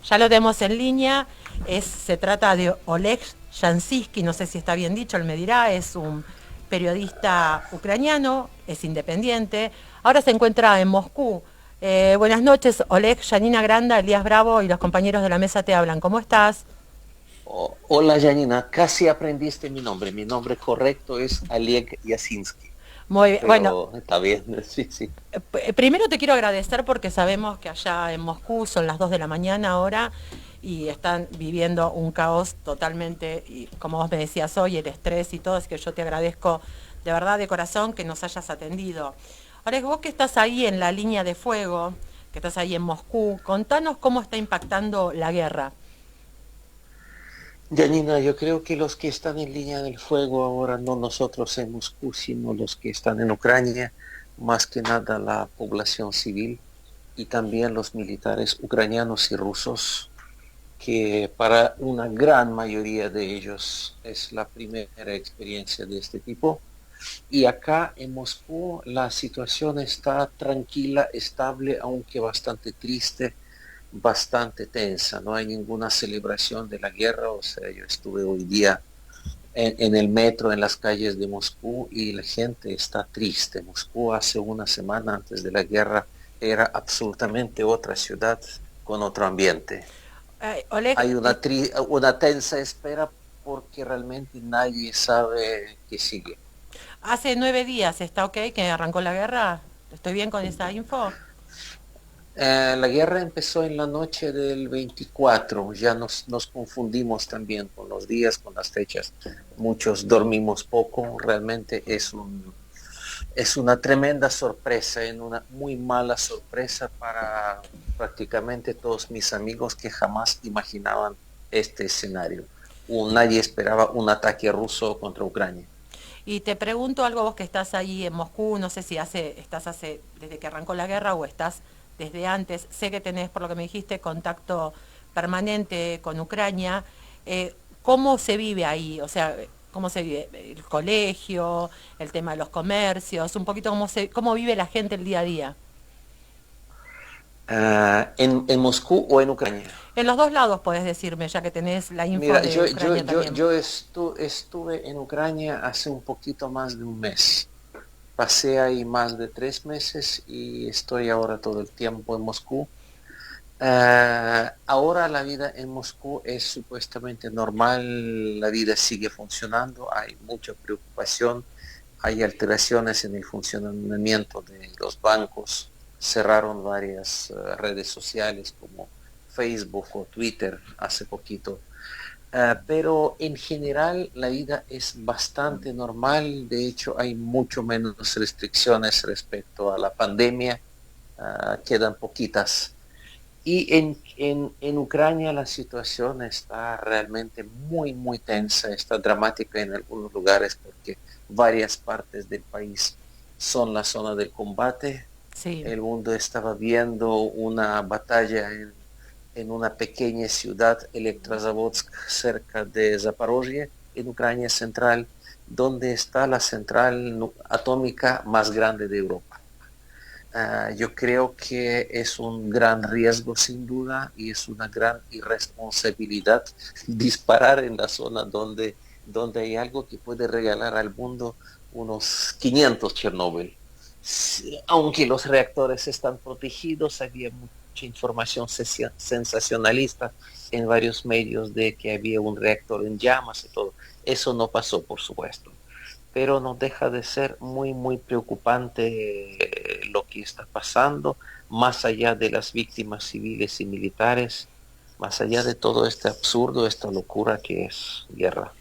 Ya lo tenemos en línea. Se trata de Oleg Yansisky, no sé si está bien dicho, él me dirá, es un periodista ucraniano, es independiente. Ahora se encuentra en Moscú. Buenas noches, Oleg, Janina Granda, Elías Bravo y los compañeros de la mesa te hablan. ¿Cómo estás? Hola Janina, casi aprendiste mi nombre. Mi nombre correcto es Oleg Yasinski, Muy bien. Bueno, pero está bien, sí, sí. primero te quiero agradecer porque sabemos que allá en Moscú son las 2 de la mañana ahora y están viviendo un caos totalmente, y como vos me decías hoy, el estrés y todo, es que yo te agradezco de verdad de corazón que nos hayas atendido. Ahora, vos que estás ahí en la línea de fuego, que estás ahí en Moscú, contanos cómo está impactando la guerra. Janina, yo creo que los que están en línea del fuego ahora, no nosotros en Moscú, sino los que están en Ucrania, más que nada la población civil y también los militares ucranianos y rusos, que para una gran mayoría de ellos es la primera experiencia de este tipo. Y acá en Moscú la situación está tranquila, estable, aunque bastante triste, bastante tensa. No hay ninguna celebración de la guerra. O sea, yo estuve hoy día en el metro, en las calles de Moscú, y la gente está triste. Moscú hace una semana antes de la guerra era absolutamente otra ciudad con otro ambiente. Oleg, Hay una tensa espera porque realmente nadie sabe qué sigue. hace 9 días, ¿está ok que arrancó la guerra? ¿Estoy bien con esa info? La guerra empezó en la noche del 24, ya nos confundimos también con los días, con las fechas. Muchos dormimos poco, realmente es una tremenda sorpresa, en una muy mala sorpresa para prácticamente todos mis amigos que jamás imaginaban este escenario. Nadie esperaba un ataque ruso contra Ucrania. Y te pregunto algo vos que estás ahí en Moscú, no sé si desde que arrancó la guerra o estás desde antes. Sé que tenés, por lo que me dijiste, contacto permanente con Ucrania. ¿Cómo se vive ahí? O sea, ¿cómo se vive el colegio, el tema de los comercios? Un poquito cómo vive la gente el día a día. ¿En Moscú o en Ucrania? En los dos lados podés decirme, ya que tenés la info Mira, de Ucrania también. estuve en Ucrania hace un poquito más de un mes. Pasé ahí más de 3 meses y estoy ahora todo el tiempo en Moscú. Ahora la vida en Moscú es supuestamente normal, la vida sigue funcionando, hay mucha preocupación, hay alteraciones en el funcionamiento de los bancos, cerraron varias redes sociales como Facebook o Twitter hace poquito. Pero en general la vida es bastante normal, de hecho hay mucho menos restricciones respecto a la pandemia, quedan poquitas. Y en Ucrania la situación está realmente muy, muy tensa, está dramática en algunos lugares porque varias partes del país son la zona del combate. Sí. El mundo estaba viendo una batalla en una pequeña ciudad, Elektrozavodsk, cerca de Zaporozhye, en Ucrania central, donde está la central atómica más grande de Europa. Yo creo que es un gran riesgo sin duda y es una gran irresponsabilidad disparar en la zona donde hay algo que puede regalar al mundo unos 500 Chernobyl. Sí, aunque los reactores están protegidos, había mucha información sensacionalista en varios medios de que había un reactor en llamas y todo. Eso no pasó, por supuesto, pero no deja de ser muy, muy preocupante lo que está pasando, más allá de las víctimas civiles y militares, más allá de todo este absurdo, esta locura que es guerra.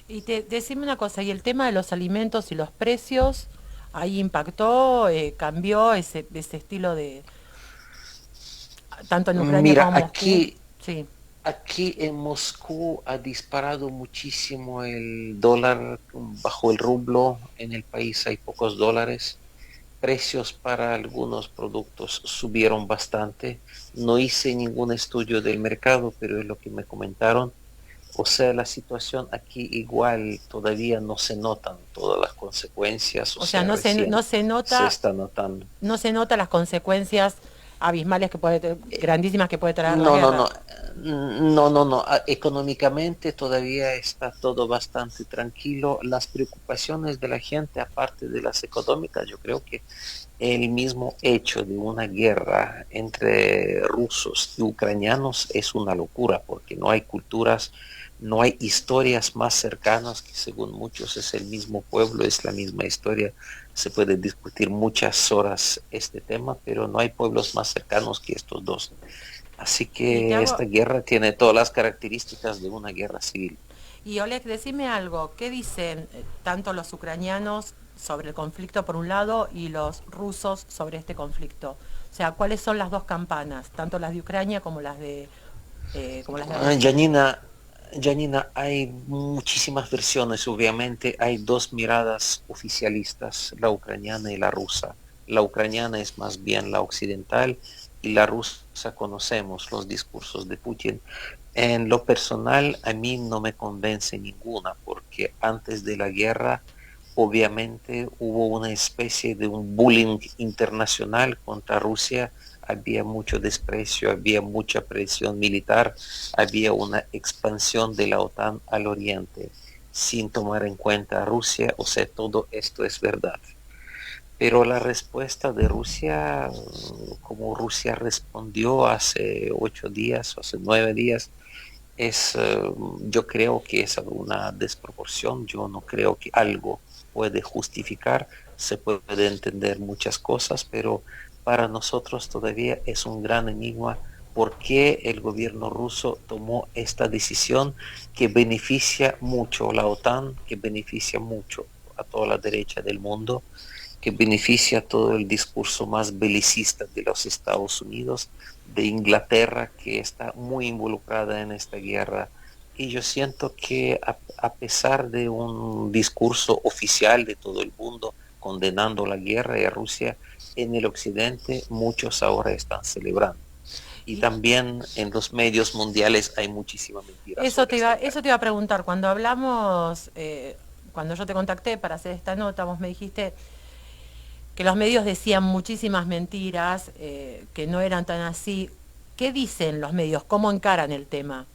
Y decime una cosa, ¿y el tema de los alimentos y los precios, ahí impactó, cambió ese estilo de, tanto en Ucrania Mira, como en Moscú? Sí. aquí en Moscú ha disparado muchísimo el dólar bajo el rublo, en el país hay pocos dólares. Precios para algunos productos subieron bastante. No hice ningún estudio del mercado, pero es lo que me comentaron. O sea, la situación aquí igual todavía no se notan todas las consecuencias, o O sea, sea, recién no se se nota, está notando. no se nota las consecuencias abismales que grandísimas que puede traer la No, no, no. guerra. No, no, no. Económicamente todavía está todo bastante tranquilo. Las preocupaciones de la gente, aparte de las económicas, yo creo que el mismo hecho de una guerra entre rusos y ucranianos es una locura, porque no hay culturas, no hay historias más cercanas que según muchos es el mismo pueblo, es la misma historia. Se puede discutir muchas horas este tema, pero no hay pueblos más cercanos que estos dos. Así Y te que esta hago, guerra tiene todas las características de una guerra civil. y Oleg, decime algo, ¿qué dicen tanto los ucranianos sobre el conflicto por un lado y los rusos sobre este conflicto? O sea, ¿cuáles son las dos campanas, tanto las de Ucrania como las de Ah, Rusia? Janina, hay muchísimas versiones, obviamente. Hay dos miradas oficialistas, la ucraniana y la rusa. La ucraniana es más bien la occidental y la rusa conocemos los discursos de Putin. En lo personal, a mí no me convence ninguna, porque antes de la guerra, obviamente, hubo una especie de un bullying internacional contra Rusia. Había mucho desprecio, había mucha presión militar, había una expansión de la OTAN al oriente, sin tomar en cuenta a Rusia. O sea, todo esto es verdad. Pero la respuesta de Rusia, como Rusia respondió hace 8 días o hace 9 días, es, yo creo que es una desproporción. Yo no creo que algo puede justificar. Se puede entender muchas cosas, pero para nosotros todavía es un gran enigma por qué el gobierno ruso tomó esta decisión que beneficia mucho a la OTAN, que beneficia mucho a toda la derecha del mundo, que beneficia todo el discurso más belicista de los Estados Unidos, de Inglaterra, que está muy involucrada en esta guerra. Y yo siento que a pesar de un discurso oficial de todo el mundo condenando la guerra y a Rusia, en el occidente muchos ahora están celebrando. Y Y también en los medios mundiales hay muchísima mentira sobre esta eso guerra. te iba a preguntar, cuando hablamos, cuando yo te contacté para hacer esta nota, vos me dijiste que los medios decían muchísimas mentiras, que no eran tan así. ¿Qué dicen los medios? ¿Cómo encaran el tema?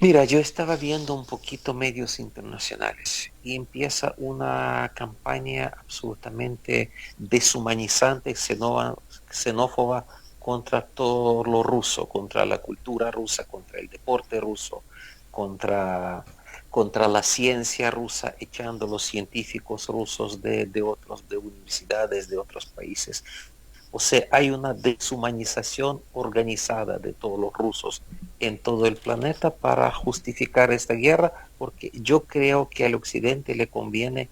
Mira, yo estaba viendo un poquito medios internacionales y empieza una campaña absolutamente deshumanizante, xenófoba contra todo lo ruso, contra la cultura rusa, contra el deporte ruso, contra, contra la ciencia rusa, echando a los científicos rusos de otros, de universidades de otros países. O sea, hay una deshumanización organizada de todos los rusos en todo el planeta para justificar esta guerra, porque yo creo que al occidente le conviene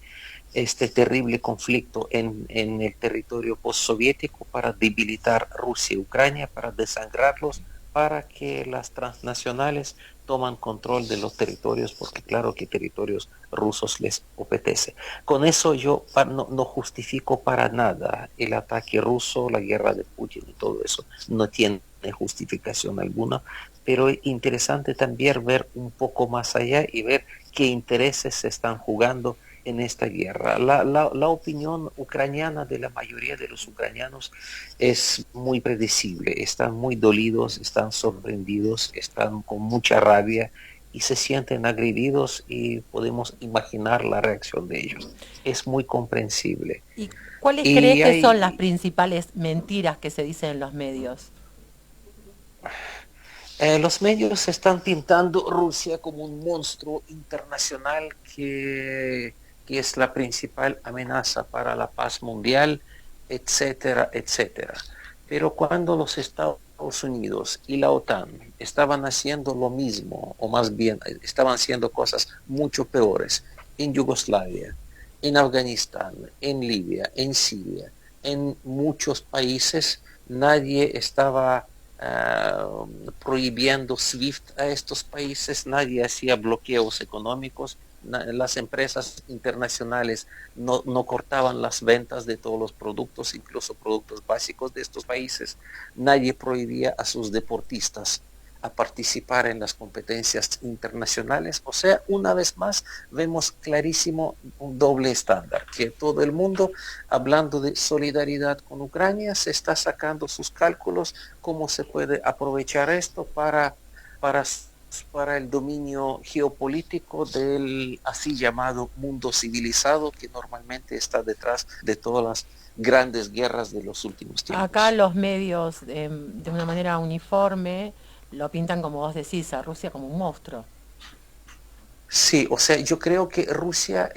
este terrible conflicto en el territorio postsoviético para debilitar Rusia y Ucrania, para desangrarlos, para que las transnacionales toman control de los territorios, porque claro que territorios rusos les apetece. Con eso yo no justifico para nada el ataque ruso, la guerra de Putin y todo eso. No tiene justificación alguna, pero es interesante también ver un poco más allá y ver qué intereses se están jugando en esta guerra. La opinión ucraniana de la mayoría de los ucranianos es muy predecible, están muy dolidos, están sorprendidos, están con mucha rabia y se sienten agredidos y podemos imaginar la reacción de ellos. Es muy comprensible. ¿Y cuáles crees Y que son las hay, principales mentiras que se dicen en los medios? los medios están pintando Rusia como un monstruo internacional que es la principal amenaza para la paz mundial, etcétera, etcétera. Pero cuando los Estados Unidos y la OTAN estaban haciendo lo mismo, o más bien estaban haciendo cosas mucho peores en Yugoslavia, en Afganistán, en Libia, en Siria, en muchos países, nadie estaba prohibiendo SWIFT a estos países, nadie hacía bloqueos económicos, las empresas internacionales no cortaban las ventas de todos los productos, incluso productos básicos de estos países, nadie prohibía a sus deportistas a participar en las competencias internacionales. O sea, una vez más, vemos clarísimo un doble estándar, que todo el mundo, hablando de solidaridad con Ucrania, se está sacando sus cálculos, cómo se puede aprovechar esto para, para el dominio geopolítico del así llamado mundo civilizado, que normalmente está detrás de todas las grandes guerras de los últimos Acá tiempos. los medios, de una manera uniforme, lo pintan como vos decís, a Rusia como un monstruo. Sí, o sea, yo creo que Rusia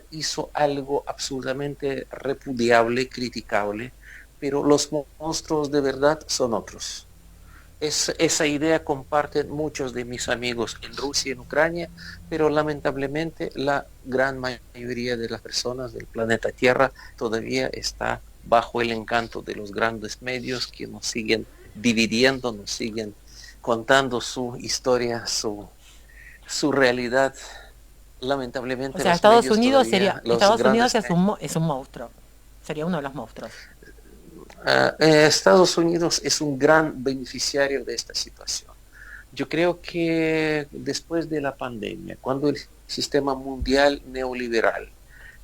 hizo algo absolutamente repudiable, criticable, pero los monstruos de verdad son otros. Esa idea comparten muchos de mis amigos en Rusia y en Ucrania, pero lamentablemente la gran mayoría de las personas del planeta Tierra todavía está bajo el encanto de los grandes medios que nos siguen dividiendo, nos siguen contando su historia, su realidad. O Lamentablemente sea, los medios todavía, los Estados Unidos grandes es medios. es un monstruo, sería uno de los monstruos. Estados Unidos es un gran beneficiario de esta situación. Yo creo que después de la pandemia, cuando el sistema mundial neoliberal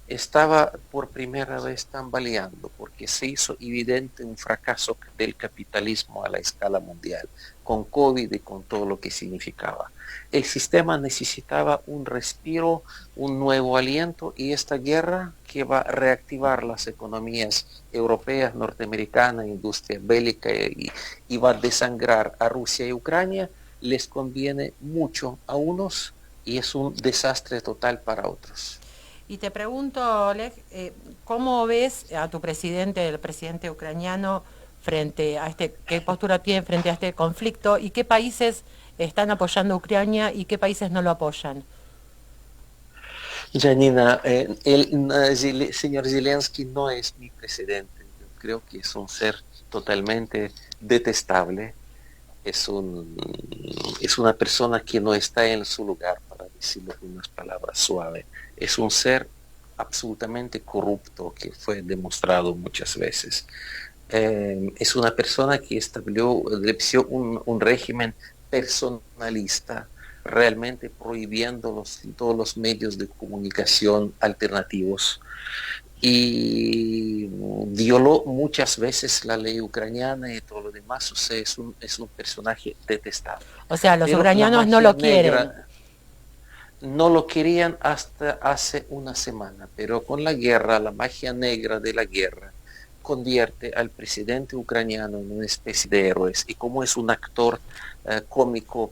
estaba por primera vez tambaleando porque se hizo evidente un fracaso del capitalismo a la escala mundial, con COVID y con todo lo que significaba. El sistema necesitaba un respiro, un nuevo aliento y esta guerra que va a reactivar las economías europeas, norteamericanas, industria bélica y va a desangrar a Rusia y Ucrania, les conviene mucho a unos y es un desastre total para otros. Y te pregunto, Oleg, ¿cómo ves a tu presidente, el presidente ucraniano, frente a qué postura tiene frente a este conflicto y qué países están apoyando a Ucrania y qué países no lo apoyan? Janina, señor Zelensky no es mi presidente. Yo creo que es un ser totalmente detestable. Es, un, es una persona que no está en su lugar, para decirlo con unas palabras suaves. Es un ser absolutamente corrupto que fue demostrado muchas veces. Es una persona que estableció un régimen personalista, realmente prohibiendo todos los medios de comunicación alternativos y violó muchas veces la ley ucraniana y todo lo demás. O sea, es un personaje detestable. O sea, los Pero la ucranianos no magia lo quieren. negra no lo querían hasta hace una semana, pero con la guerra, la magia negra de la guerra convierte al presidente ucraniano en una especie de héroes y como es un actor cómico,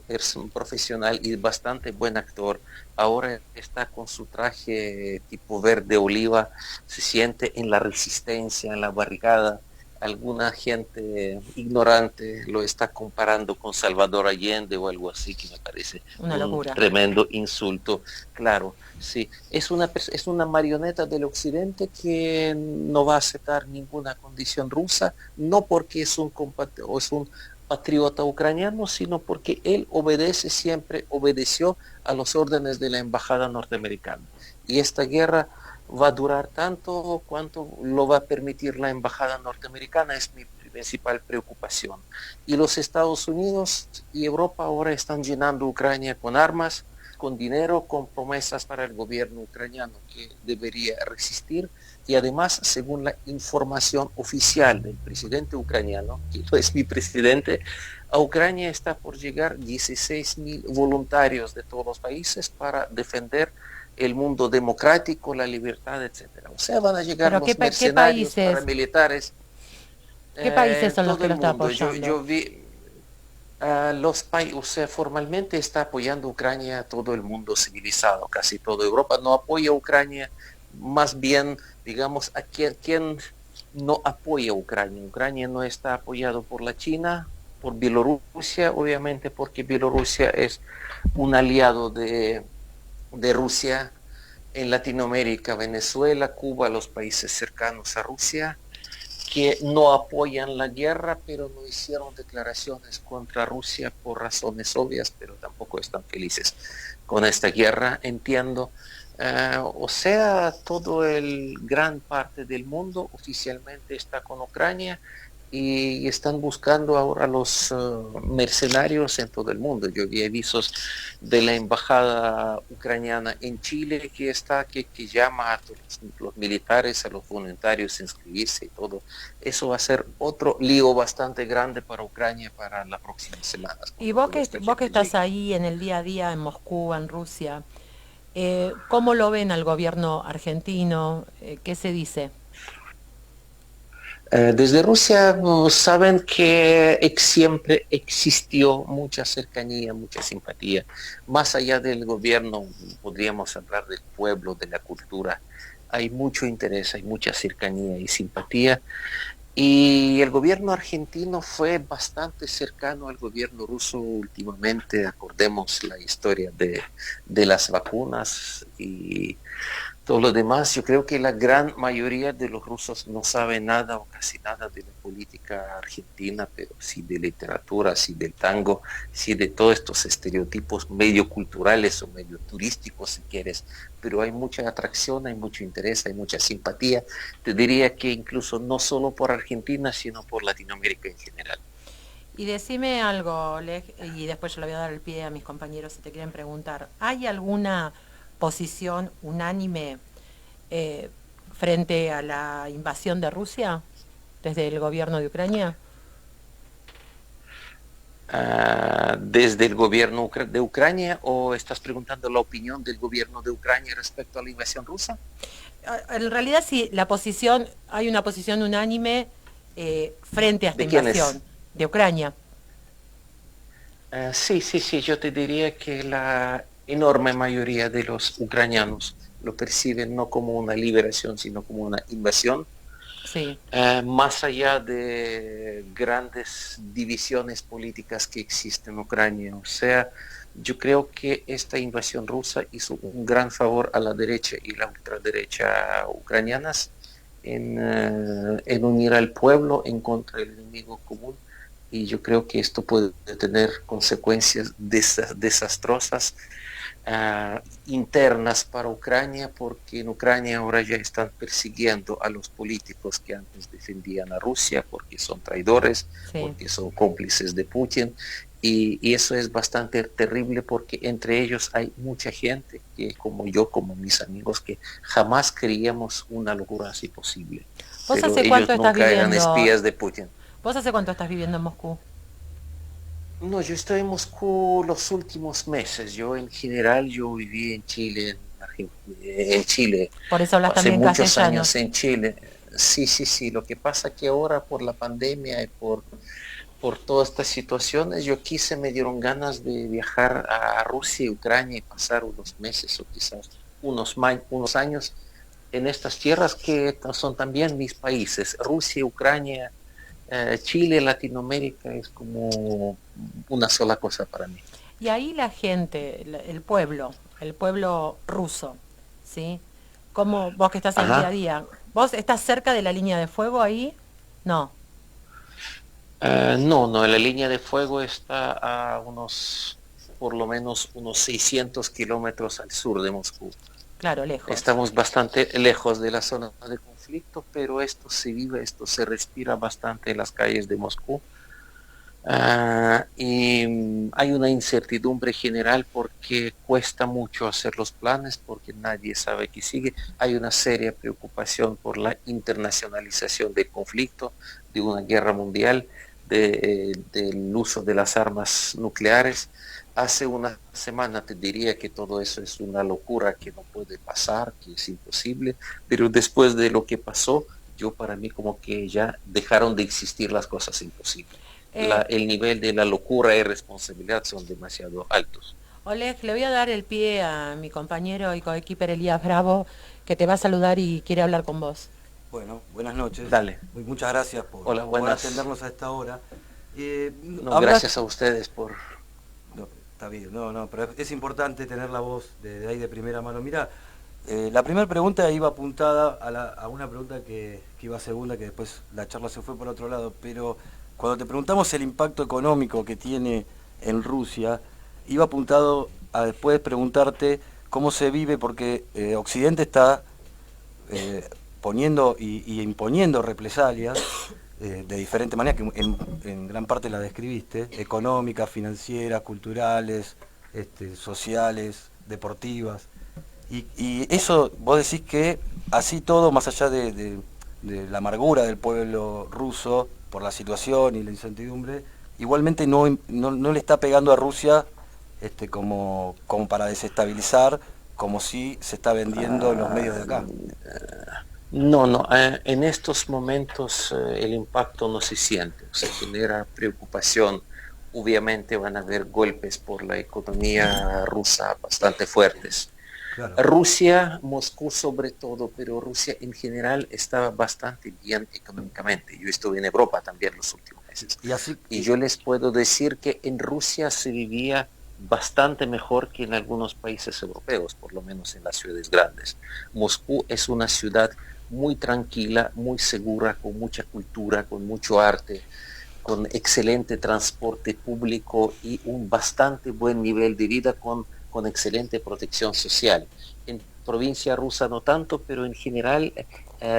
profesional y bastante buen actor, ahora está con su traje tipo verde oliva, se siente en la resistencia, en la barricada. Alguna gente ignorante lo está comparando con Salvador Allende o algo así, que me parece Una un locura. tremendo insulto. Claro, sí, es una marioneta del occidente que no va a aceptar ninguna condición rusa, no porque es es un patriota ucraniano, sino porque él siempre obedeció a los órdenes de la embajada norteamericana. Y esta guerra va a durar tanto cuanto lo va a permitir la embajada norteamericana, es mi principal preocupación. Y los Estados Unidos y Europa ahora están llenando Ucrania con armas, con dinero, con promesas para el gobierno ucraniano que debería resistir. Y además, según la información oficial del presidente ucraniano, que no es mi presidente, a Ucrania está por llegar 16,000 voluntarios de todos los países para defender el mundo democrático, la libertad, etcétera. O sea, van a llegar Pero los qué mercenarios, países, paramilitares, qué países son los todo que el lo están mundo. apoyando? Yo vi los países, o sea, formalmente está apoyando a Ucrania todo el mundo civilizado, casi toda Europa no apoya a Ucrania, más bien, digamos, a quien no apoya a Ucrania. Ucrania no está apoyado por la China, por Bielorrusia, obviamente porque Bielorrusia es un aliado de Rusia en Latinoamérica, Venezuela, Cuba, los países cercanos a Rusia, que no apoyan la guerra, pero no hicieron declaraciones contra Rusia por razones obvias, pero tampoco están felices con esta guerra, entiendo. O sea, todo el gran parte del mundo oficialmente está con Ucrania y están buscando ahora los mercenarios en todo el mundo. Yo vi avisos de la embajada ucraniana en Chile que llama a todos los militares, a los voluntarios a inscribirse y todo. Eso va a ser otro lío bastante grande para Ucrania para las próximas semanas. Y Cuando toda esta vos que gente estás llegue. ahí en el día a día, en Moscú, en Rusia, ¿cómo lo ven al gobierno argentino? ¿Qué se dice? Desde Rusia saben que siempre existió mucha cercanía, mucha simpatía. Más allá del gobierno, podríamos hablar del pueblo, de la cultura. Hay mucho interés, hay mucha cercanía y simpatía. Y el gobierno argentino fue bastante cercano al gobierno ruso últimamente. Acordemos la historia de las vacunas y todo lo demás. Yo creo que la gran mayoría de los rusos no sabe nada o casi nada de la política argentina, pero sí de literatura, sí del tango, sí de todos estos estereotipos medio culturales o medio turísticos, si quieres. Pero hay mucha atracción, hay mucho interés, hay mucha simpatía. Te diría que incluso no solo por Argentina, sino por Latinoamérica en general. Y decime algo, Oleg, y después yo le voy a dar el pie a mis compañeros si te quieren preguntar. ¿Hay alguna posición unánime eh, frente a la invasión de Rusia desde el gobierno de Ucrania? Desde el gobierno de Ucrania o estás preguntando la opinión del gobierno de Ucrania respecto a la invasión rusa? En realidad sí, hay una posición unánime frente a esta ¿De quién es? invasión de Ucrania. Sí, sí, sí, yo te diría que la enorme mayoría de los ucranianos lo perciben no como una liberación, sino como una invasión, Sí. más allá de grandes divisiones políticas que existen en Ucrania. O sea, yo creo que esta invasión rusa hizo un gran favor a la derecha y la ultraderecha ucranianas en unir al pueblo en contra del enemigo común. Y yo creo que esto puede tener consecuencias desastrosas internas para Ucrania, porque en Ucrania ahora ya están persiguiendo a los políticos que antes defendían a Rusia, porque son traidores, Sí. porque son cómplices de Putin. Y eso es bastante terrible porque entre ellos hay mucha gente que, como yo, como mis amigos, que jamás creíamos una locura así posible. ¿Vos Pero hace cuánto ellos estás nunca eran viviendo? espías de Putin. ¿Vos hace cuánto estás viviendo en Moscú? No, yo estoy en Moscú los últimos meses. Yo en general, yo viví en Chile, en Chile, Por eso hablas pasé también muchos castellano. años en Chile. Sí, sí, sí. Lo que pasa que ahora por la pandemia y por todas estas situaciones, yo quise, me dieron ganas de viajar a Rusia y Ucrania y pasar unos meses o quizás unos años en estas tierras que son también mis países, Rusia, Ucrania, Chile, Latinoamérica, es como una sola cosa para mí. Y ahí la gente, el pueblo ruso, ¿sí? ¿Cómo vos que estás en el día a Ajá. día? ¿Vos estás cerca de la línea de fuego ahí? No, No, no, la línea de fuego está a unos, por lo menos unos 600 kilómetros al sur de Moscú. claro, lejos. Estamos bastante lejos de la zona de conflicto, pero esto se vive, esto se respira bastante en las calles de Moscú. Hay una incertidumbre general porque cuesta mucho hacer los planes, porque nadie sabe qué sigue. Hay una seria preocupación por la internacionalización del conflicto, de una guerra mundial, del uso de las armas nucleares. Hace una semana te diría que todo eso es una locura que no puede pasar, que es imposible, pero después de lo que pasó, yo para mí como que ya dejaron de existir las cosas imposibles. Eh, El nivel de la locura y responsabilidad son demasiado altos. Oleg, le voy a dar el pie a mi compañero y coequiper Elías Bravo, que te va a saludar y quiere hablar con vos. Bueno, buenas noches. Dale. Muchas gracias Hola, por buenas. atendernos a esta hora. No, Hablas... gracias a ustedes por... No, está bien, no, pero es importante tener la voz de ahí de primera mano. Mira, la primera pregunta iba apuntada a una pregunta que iba segunda, que después la charla se fue por otro lado, pero cuando te preguntamos el impacto económico que tiene en Rusia, iba apuntado a después preguntarte cómo se vive, porque Occidente está poniendo y imponiendo represalias de diferente manera, que en gran parte la describiste, económicas, financieras, culturales, sociales, deportivas. Y eso vos decís que así todo, más allá de la amargura del pueblo ruso por la situación y la incertidumbre, igualmente no le está pegando a Rusia como para desestabilizar, como si se está vendiendo en los medios de acá. No, no, en estos momentos el impacto no se siente, se genera preocupación. Obviamente van a haber golpes por la economía rusa bastante fuertes. Claro. Rusia, Moscú sobre todo, pero Rusia en general estaba bastante bien económicamente. Yo estuve en Europa también los últimos meses. Y yo les puedo decir que en Rusia se vivía bastante mejor que en algunos países europeos, por lo menos en las ciudades grandes. Moscú es una ciudad muy tranquila, muy segura, con mucha cultura, con mucho arte, con excelente transporte público y un bastante buen nivel de vida con excelente protección social. En provincia rusa no tanto, pero en general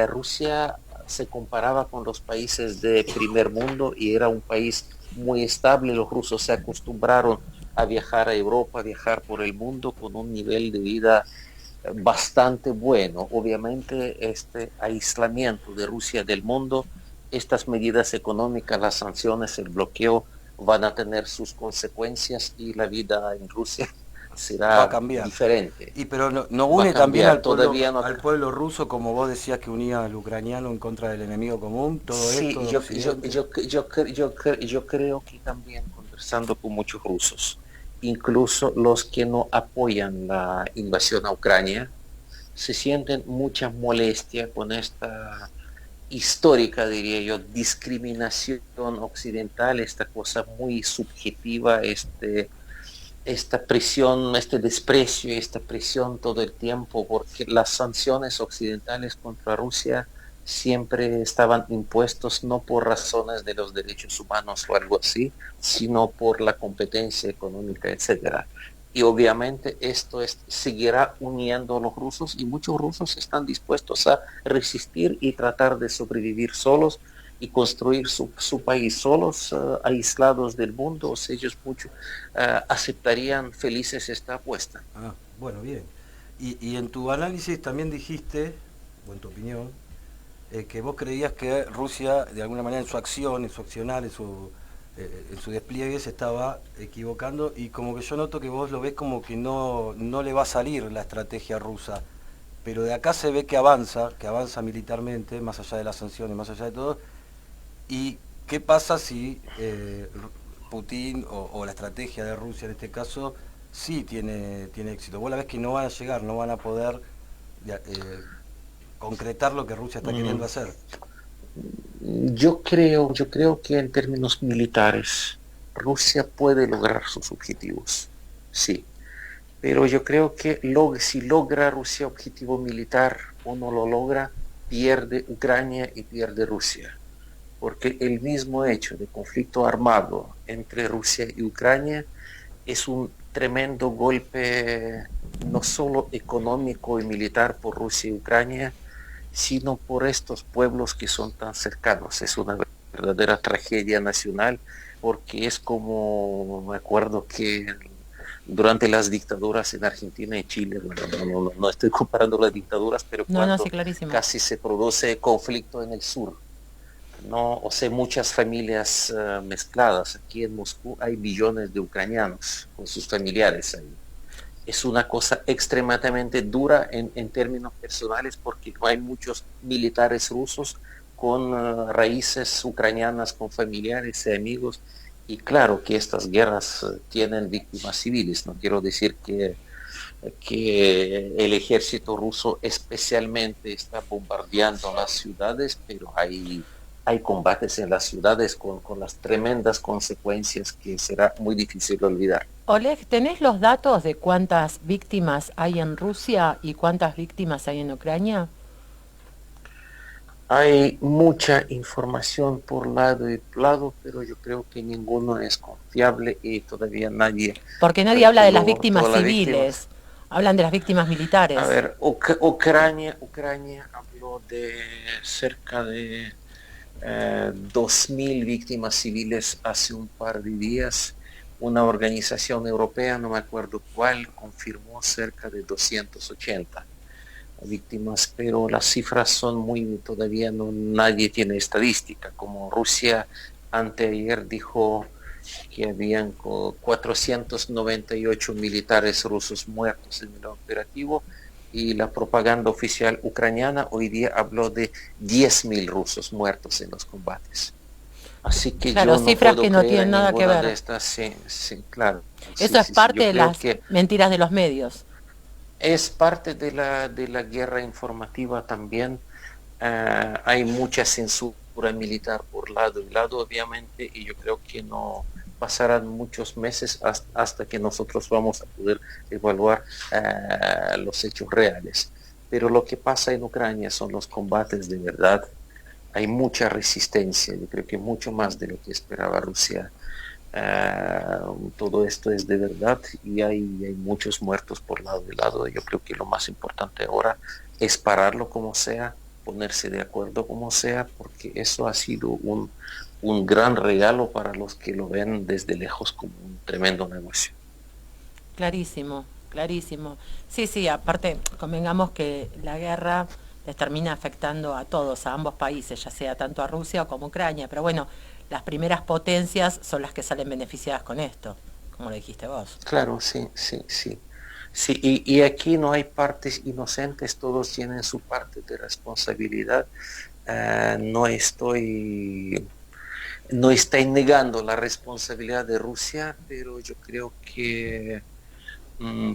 Rusia se comparaba con los países de primer mundo y era un país muy estable. Los rusos se acostumbraron a viajar a Europa, a viajar por el mundo con un nivel de vida bastante bueno. Obviamente este aislamiento de Rusia del mundo, estas medidas económicas, las sanciones, el bloqueo van a tener sus consecuencias y la vida en Rusia Va a será cambiar. diferente. Y pero no Va a une también cambiar, todavía no. al pueblo ruso, como vos decías que unía al ucraniano en contra del enemigo común, todo esto Sí, de Occidente. yo creo que también conversando con muchos rusos, incluso los que no apoyan la invasión a Ucrania, se sienten mucha molestia con esta histórica, diría yo, discriminación occidental, esta cosa muy subjetiva, esta presión, este desprecio, esta presión todo el tiempo, porque las sanciones occidentales contra Rusia siempre estaban impuestos no por razones de los derechos humanos o algo así, sino por la competencia económica, etcétera. Y obviamente seguirá uniendo a los rusos y muchos rusos están dispuestos a resistir y tratar de sobrevivir solos y construir su país solos, aislados del mundo. O sea, ellos mucho aceptarían felices esta apuesta. Ah, bueno, bien. Y en tu análisis también dijiste, o en tu opinión, que vos creías que Rusia, de alguna manera, en su acción, en su accionar, en su despliegue, se estaba equivocando, y como que yo noto que vos lo ves como que no le va a salir la estrategia rusa, pero de acá se ve que avanza militarmente, más allá de las sanciones, más allá de todo. ¿Y qué pasa si Putin o la estrategia de Rusia en este caso sí tiene éxito? Vos la ves que no van a llegar, no van a poder concretar lo que Rusia está queriendo hacer. Yo creo que en términos militares Rusia puede lograr sus objetivos, sí, pero yo creo que si logra Rusia objetivo militar o no lo logra, pierde Ucrania y pierde Rusia, porque el mismo hecho de conflicto armado entre Rusia y Ucrania es un tremendo golpe no solo económico y militar por Rusia y Ucrania, sino por estos pueblos que son tan cercanos. Es una verdadera tragedia nacional porque es como, me acuerdo que durante las dictaduras en Argentina y Chile, bueno, no estoy comparando las dictaduras, pero cuando sí, clarísimo. casi se produce conflicto en el sur, no, o sea, muchas familias mezcladas. Aquí en Moscú hay millones de ucranianos con sus familiares ahí. Es una cosa extremadamente dura en términos personales porque no hay muchos militares rusos con raíces ucranianas, con familiares y amigos. Y claro que estas guerras tienen víctimas civiles. No quiero decir que el ejército ruso especialmente está bombardeando las ciudades, pero hay combates en las ciudades con las tremendas consecuencias que será muy difícil olvidar. Oleg, ¿tenés los datos de cuántas víctimas hay en Rusia y cuántas víctimas hay en Ucrania? Hay mucha información por lado y lado, pero yo creo que ninguno es confiable y todavía nadie Porque nadie habla de las calculó víctimas todas las civiles, víctimas. hablan de las víctimas A militares. ver, Ucrania habló de cerca de 2.000 víctimas civiles hace un par de días. Una organización europea, no me acuerdo cuál, confirmó cerca de 280 víctimas, pero las cifras son muy, todavía no, nadie tiene estadística. Como Rusia anteayer dijo que habían 498 militares rusos muertos en el operativo, y la propaganda oficial ucraniana hoy día habló de 10.000 rusos muertos en los combates. Así que Claro, yo no cifras puedo que no creer tienen en nada que ninguna de ver. estas. Sí, sí, claro. Eso Sí, es sí, sí. parte Yo de creo las que mentiras de los medios. es parte de la guerra informativa también. Hay mucha censura militar por lado y lado, obviamente, y yo creo que no pasarán muchos meses hasta que nosotros vamos a poder evaluar los hechos reales. Pero lo que pasa en Ucrania son los combates de verdad. Hay mucha resistencia, yo creo que mucho más de lo que esperaba Rusia. Todo esto es de verdad, y hay muchos muertos por lado y lado. Yo creo que lo más importante ahora es pararlo como sea, ponerse de acuerdo como sea, porque eso ha sido un gran regalo para los que lo ven desde lejos como un tremendo negocio. Clarísimo, clarísimo. Sí, sí, aparte, convengamos que la guerra les termina afectando a todos, a ambos países, ya sea tanto a Rusia como a Ucrania. Pero bueno, las primeras potencias son las que salen beneficiadas con esto, como lo dijiste vos. Claro, sí, sí, sí. Sí, y aquí no hay partes inocentes, todos tienen su parte de responsabilidad. No estoy No estoy negando la responsabilidad de Rusia, pero yo creo que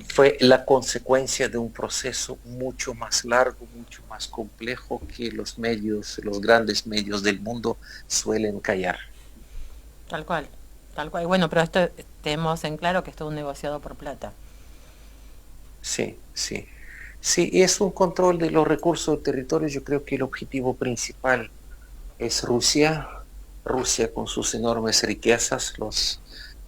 fue la consecuencia de un proceso mucho más largo, mucho más complejo que los grandes medios del mundo suelen callar. Tal cual, tal cual. Bueno, pero esto tenemos en claro que es todo un negociado por plata. Sí, sí. Sí, es un control de los recursos del territorio. Yo creo que el objetivo principal es Rusia, Rusia con sus enormes riquezas,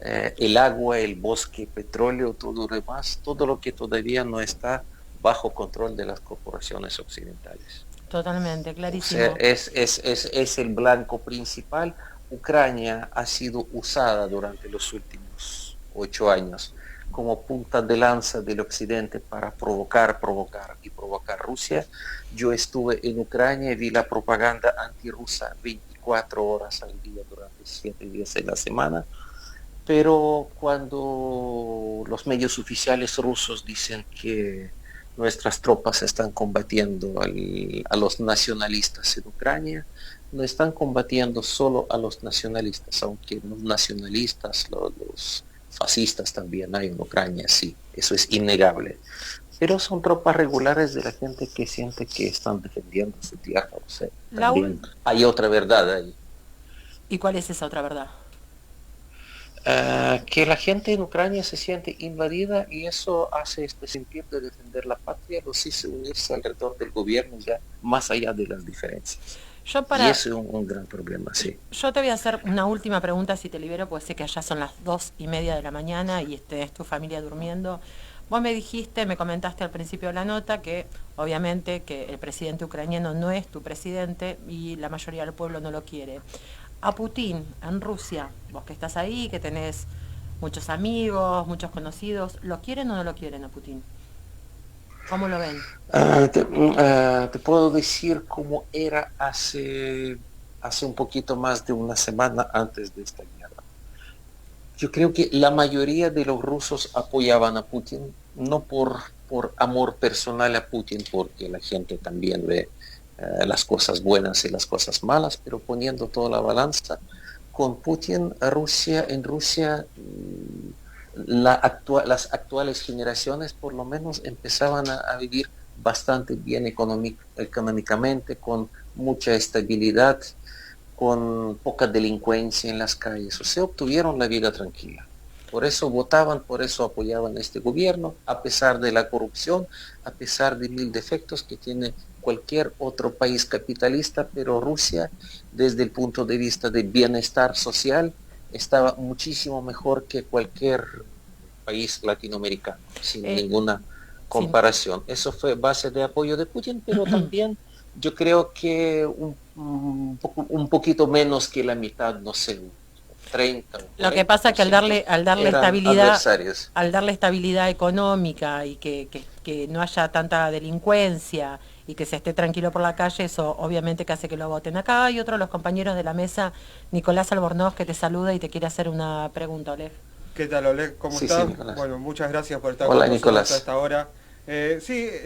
el agua, el bosque, petróleo, todo lo demás, todo lo que todavía no está bajo control de las corporaciones occidentales. Totalmente, O sea, clarísimo. es el blanco principal. Ucrania ha sido usada durante los últimos 8 años como punta de lanza del occidente para provocar, provocar y provocar Rusia. Yo estuve en Ucrania y vi la propaganda antirrusa 24 horas al día durante 7 días de la semana, pero cuando los medios oficiales rusos dicen que nuestras tropas están combatiendo a los nacionalistas en Ucrania, no están combatiendo solo a los nacionalistas, aunque los nacionalistas, los fascistas también hay en Ucrania, sí, eso es innegable. Pero son tropas regulares de la gente que siente que están defendiendo su tierra. O sea, La ul- también hay otra verdad ahí. ¿Y cuál es esa otra verdad? Que la gente en Ucrania se siente invadida, y eso hace este sentir de defender la patria, los hizo unirse alrededor del gobierno ya más allá de las diferencias. Yo Y para, eso es un gran problema, sí. yo te voy a hacer una última pregunta si te libero, porque sé que allá son las 2:30 de la mañana y es tu familia durmiendo. Vos me dijiste, me comentaste al principio de la nota que obviamente que el presidente ucraniano no es tu presidente y la mayoría del pueblo no lo quiere. A Putin en Rusia, vos que estás ahí, que tenés muchos amigos, muchos conocidos, ¿lo quieren o no lo quieren a Putin? ¿Cómo lo ven? Te puedo decir cómo era hace un poquito más de una semana antes de esta guerra. Yo creo que la mayoría de los rusos apoyaban a Putin, no por amor personal a Putin, porque la gente también ve las cosas buenas y las cosas malas, pero poniendo toda la balanza, con Putin, en Rusia, las actuales generaciones por lo menos empezaban a vivir bastante bien económicamente, con mucha estabilidad, con poca delincuencia en las calles. O sea, obtuvieron la vida tranquila. Por eso votaban, por eso apoyaban a este gobierno, a pesar de la corrupción, a pesar de mil defectos que tiene cualquier otro país capitalista, pero Rusia, desde el punto de vista de bienestar social, estaba muchísimo mejor que cualquier país latinoamericano, sin Eh, ninguna sin, comparación. Eso fue base de apoyo de Putin, pero también Yo creo que un poquito menos que la mitad, no sé, 30 o Lo que pasa es que 40% eran adversarios. al darle estabilidad económica y que no haya tanta delincuencia y que se esté tranquilo por la calle, eso obviamente que hace que lo voten. Acá hay otro de los compañeros de la mesa, Nicolás Albornoz, que te saluda y te quiere hacer una pregunta, Oleg. ¿Qué tal, Oleg? ¿Cómo Sí, sí, estás? Nicolás. Bueno, muchas gracias por estar Hola, con nosotros a Nicolás. esta hora.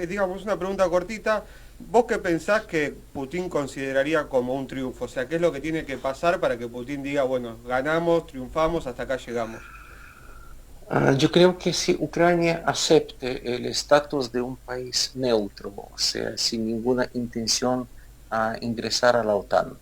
Digamos, una pregunta cortita. ¿Vos qué pensás que Putin consideraría como un triunfo? O sea, ¿qué es lo que tiene que pasar para que Putin diga, bueno, ganamos, triunfamos, hasta acá llegamos? Yo creo que si Ucrania acepte el estatus de un país neutro, o sea, sin ninguna intención a ingresar a la OTAN,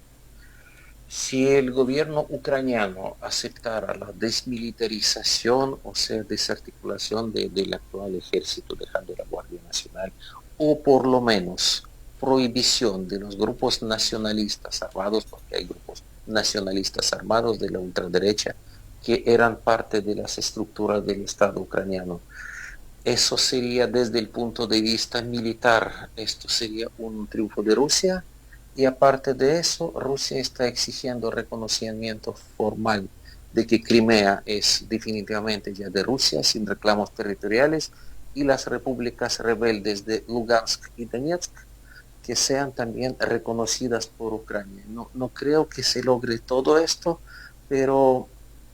si el gobierno ucraniano aceptara la desmilitarización, o sea, desarticulación del actual ejército, dejando la Guardia Nacional, o por lo menos prohibición de los grupos nacionalistas armados, porque hay grupos nacionalistas armados de la ultraderecha que eran parte de las estructuras del Estado ucraniano. Eso sería desde el punto de vista militar, esto sería un triunfo de Rusia. Y aparte de eso, Rusia está exigiendo reconocimiento formal de que Crimea es definitivamente ya de Rusia, sin reclamos territoriales, y las repúblicas rebeldes de Lugansk y Donetsk que sean también reconocidas por Ucrania. No creo que se logre todo esto, pero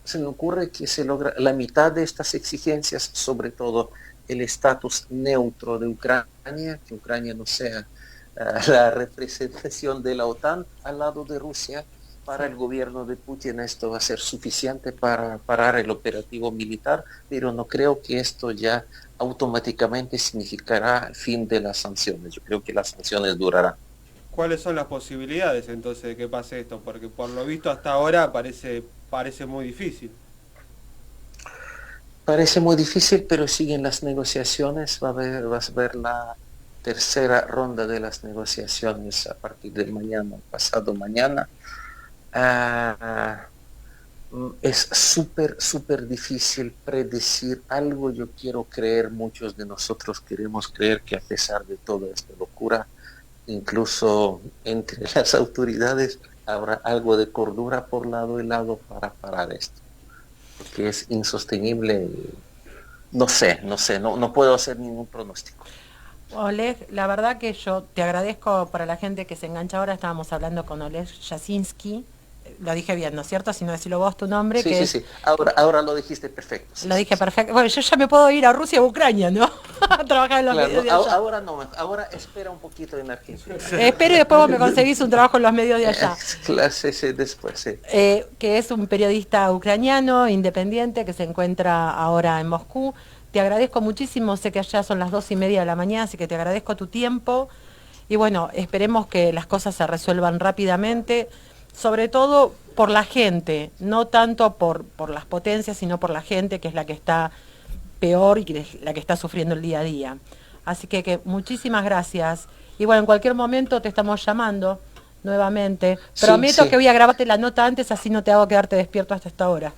se me ocurre que se logra la mitad de estas exigencias, sobre todo el estatus neutro de Ucrania, que Ucrania no sea la representación de la OTAN al lado de Rusia. Para el gobierno de Putin esto va a ser suficiente para parar el operativo militar, pero no creo que esto ya automáticamente significará el fin de las sanciones. Yo creo que las sanciones durarán. ¿Cuáles son las posibilidades entonces de que pase esto? Porque por lo visto hasta ahora parece muy difícil. Parece muy difícil, pero siguen las negociaciones. Vas a ver la tercera ronda de las negociaciones a partir de mañana, pasado mañana. Es súper difícil predecir algo. Yo quiero creer, muchos de nosotros queremos creer que a pesar de toda esta locura, incluso entre las autoridades habrá algo de cordura por lado y lado para parar esto, porque es insostenible. No puedo hacer ningún pronóstico. Oleg, la verdad que yo te agradezco para la gente que se engancha ahora, estábamos hablando con Oleg Yasinski, lo dije bien, ¿no es cierto? Si no decirlo vos tu nombre, Sí, que sí, es... sí, ahora lo dijiste perfecto. Sí, Lo sí, dije sí. perfecto. Bueno, yo ya me puedo ir a Rusia o Ucrania, ¿no? A trabajar en los Claro, medios de allá. ahora no, ahora espera un poquito en Argentina. Espero y después vos me conseguís un trabajo en los medios de allá. Clase, sí, después, sí. Que es un periodista ucraniano, independiente, que se encuentra ahora en Moscú. Te agradezco muchísimo, sé que allá son las 2:30 de la mañana, así que te agradezco tu tiempo. Y bueno, esperemos que las cosas se resuelvan rápidamente, sobre todo por la gente, no tanto por las potencias, sino por la gente, que es la que está peor y que es la que está sufriendo el día a día. Así que muchísimas gracias. Y bueno, en cualquier momento te estamos llamando nuevamente. Sí, Prometo sí. que voy a grabarte la nota antes, así no te hago quedarte despierto hasta esta hora.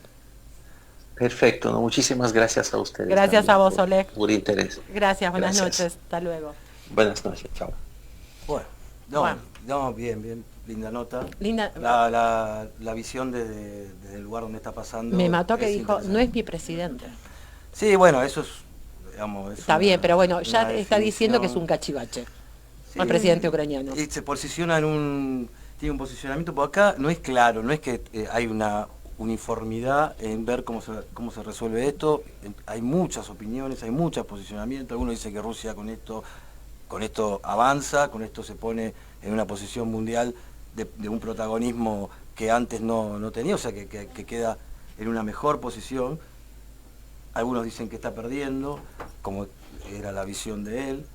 Perfecto, ¿no? Muchísimas gracias a ustedes. Gracias a vos, Oleg. Por interés. Gracias, buenas Gracias. noches. Hasta luego. Buenas noches, chao. Bueno, Bueno. bien, linda nota. Linda. La visión desde el lugar donde está pasando. Me mató que es dijo, interesante. no es mi presidente. Sí, bueno, eso es, digamos... Está bien, pero bueno, ya una está diciendo que es un definición. cachivache. Sí, Al presidente ucraniano. Y se posiciona tiene un posicionamiento por acá, no es claro, no es que hay una uniformidad en ver cómo se resuelve esto. Hay muchas opiniones, hay muchos posicionamientos. Algunos dicen que Rusia con esto avanza, con esto se pone en una posición mundial de un protagonismo que antes no tenía, o sea que queda en una mejor posición. Algunos dicen que está perdiendo, como era la visión de él.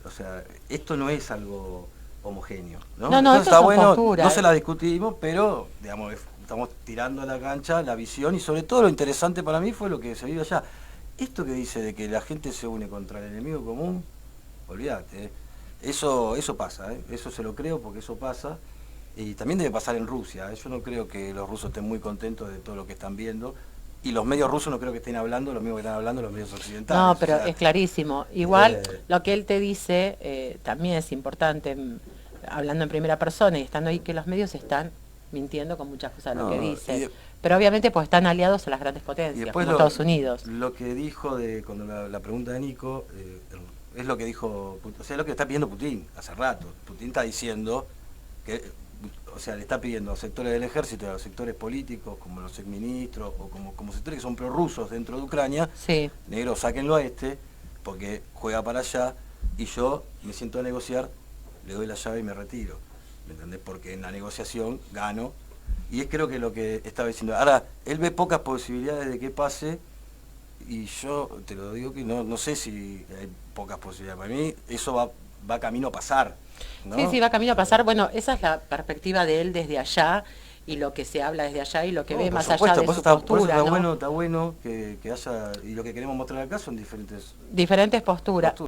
O sea, esto no es algo homogéneo, ¿no? No, Entonces esto está son bueno, posturas. no se la discutimos, pero digamos, estamos tirando a la cancha la visión y sobre todo lo interesante para mí fue lo que se vio allá. Esto que dice de que la gente se une contra el enemigo común, olvídate, eso pasa, eso se lo creo porque eso pasa y también debe pasar en Rusia. Yo no creo que los rusos estén muy contentos de todo lo que están viendo. Y los medios rusos no creo que estén hablando lo mismo que están hablando los medios occidentales. No, pero o sea, es clarísimo. Igual lo que él te dice también es importante. hablando en primera persona y estando ahí, que los medios están mintiendo con muchas cosas de lo que No, dice. Pero obviamente pues están aliados a las grandes Y potencias, después como Estados Unidos. lo que dijo cuando la pregunta de Nico, es lo que dijo, o sea, lo que está pidiendo Putin hace rato. Putin está diciendo que, o sea, le está pidiendo a sectores del ejército, a los sectores políticos, como los exministros, o como sectores que son prorrusos dentro de Ucrania, Sí. negro, sáquenlo a este, porque juega para allá, y yo me siento a negociar, le doy la llave y me retiro. ¿Me entendés? Porque en la negociación gano. Y es creo que lo que estaba diciendo. Ahora, él ve pocas posibilidades de que pase, y yo te lo digo que no sé si hay pocas posibilidades. Para mí eso va camino a pasar, ¿no? Sí, va camino a pasar. Bueno, esa es la perspectiva de él desde allá y lo que se habla desde allá y lo que No, ve por más supuesto, allá de por su eso por eso postura, ¿no? está bueno que haya, y lo que queremos mostrar acá son diferentes Diferentes posturas.